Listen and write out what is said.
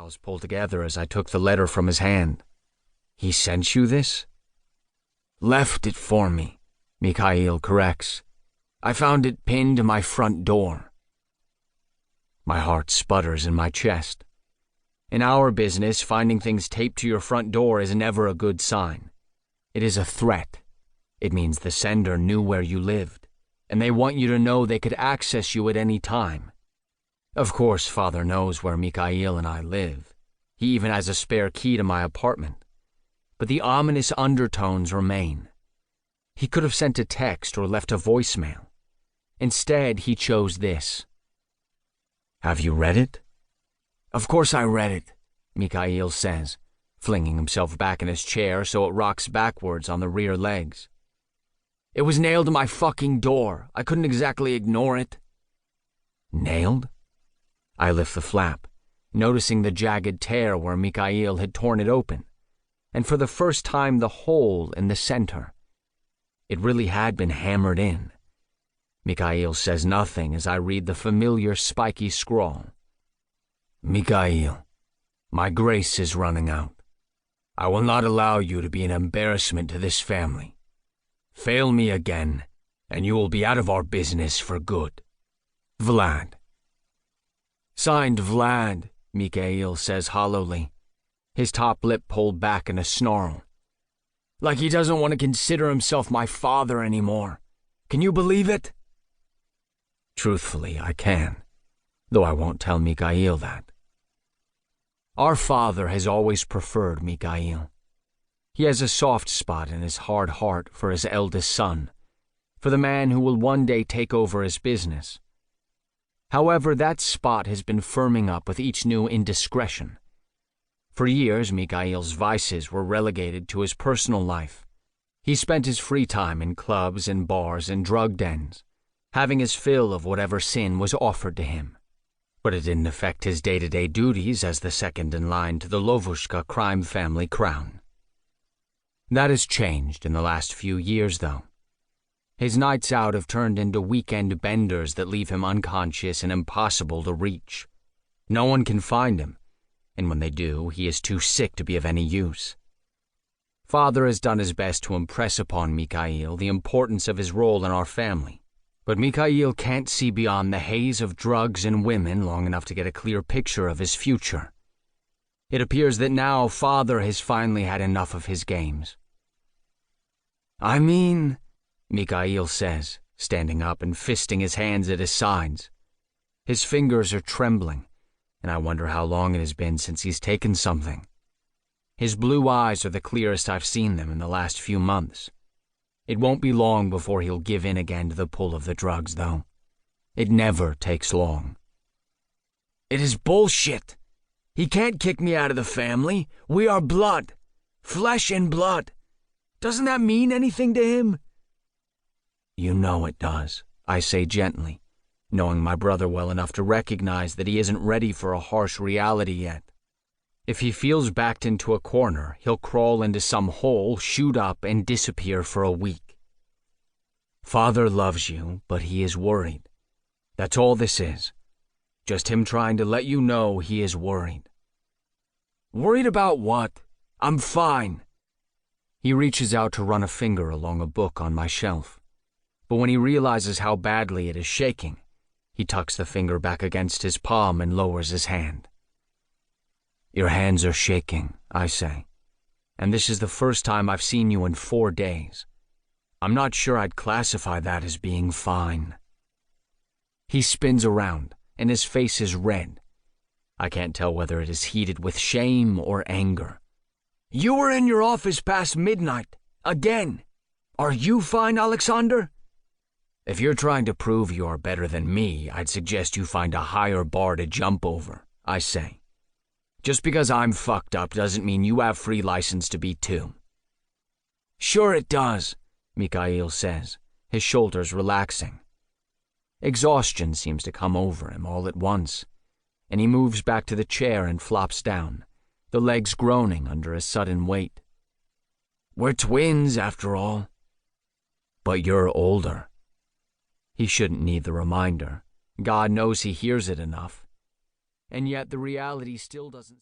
eyebrows pull together as I took the letter from his hand. "He sent you this?" "Left it for me," Mikhail corrects. "I found it pinned to my front door." My heart sputters in my chest. In our business, finding things taped to your front door is never a good sign. It is a threat. It means the sender knew where you lived, and they want you to know they could access you at any time. Of course, Father knows where Mikhail and I live. He even has a spare key to my apartment. But the ominous undertones remain. He could have sent a text or left a voicemail. Instead, he chose this. "Have you read it?" "Of course I read it," Mikhail says, flinging himself back in his chair so it rocks backwards on the rear legs. "It was nailed to my fucking door. I couldn't exactly ignore it." "Nailed?" I lift the flap, noticing the jagged tear where Mikhail had torn it open, and for the first time the hole in the center. It really had been hammered in. Mikhail says nothing as I read the familiar spiky scrawl. "Mikhail, my grace is running out. I will not allow you to be an embarrassment to this family. Fail me again, and you will be out of our business for good. Vlad." "Signed Vlad," Mikhail says hollowly, his top lip pulled back in a snarl. "Like he doesn't want to consider himself my father anymore. Can you believe it?" Truthfully, I can, though I won't tell Mikhail that. Our father has always preferred Mikhail. He has a soft spot in his hard heart for his eldest son, for the man who will one day take over his business. However, that spot has been firming up with each new indiscretion. For years, Mikhail's vices were relegated to his personal life. He spent his free time in clubs and bars and drug dens, having his fill of whatever sin was offered to him. But it didn't affect his day-to-day duties as the second in line to the Lovushka crime family crown. That has changed in the last few years, though. His nights out have turned into weekend benders that leave him unconscious and impossible to reach. No one can find him, and when they do, he is too sick to be of any use. Father has done his best to impress upon Mikhail the importance of his role in our family, but Mikhail can't see beyond the haze of drugs and women long enough to get a clear picture of his future. It appears that now Father has finally had enough of his games. "I mean," Mikhail says, standing up and fisting his hands at his sides. His fingers are trembling, and I wonder how long it has been since he's taken something. His blue eyes are the clearest I've seen them in the last few months. It won't be long before he'll give in again to the pull of the drugs, though. It never takes long. "It is bullshit. He can't kick me out of the family. We are blood. Flesh and blood. Doesn't that mean anything to him?" "You know it does," I say gently, knowing my brother well enough to recognize that he isn't ready for a harsh reality yet. If he feels backed into a corner, he'll crawl into some hole, shoot up, and disappear for a week. Father loves you, but he is worried. That's all this is. Just him trying to let you know he is worried. "Worried about what? I'm fine." He reaches out to run a finger along a book on my shelf, but when he realizes how badly it is shaking, he tucks the finger back against his palm and lowers his hand. "Your hands are shaking," I say, "and this is the first time I've seen you in 4 days. I'm not sure I'd classify that as being fine." He spins around, and his face is red. I can't tell whether it is heated with shame or anger. "You were in your office past midnight. Again. Are you fine, Aleksandr?" "If you're trying to prove you are better than me, I'd suggest you find a higher bar to jump over," I say. "Just because I'm fucked up doesn't mean you have free license to be too." "Sure it does," Mikhail says, his shoulders relaxing. Exhaustion seems to come over him all at once, and he moves back to the chair and flops down, the legs groaning under a sudden weight. "We're twins, after all." "But you're older." He shouldn't need the reminder. God knows he hears it enough. And yet the reality still doesn't...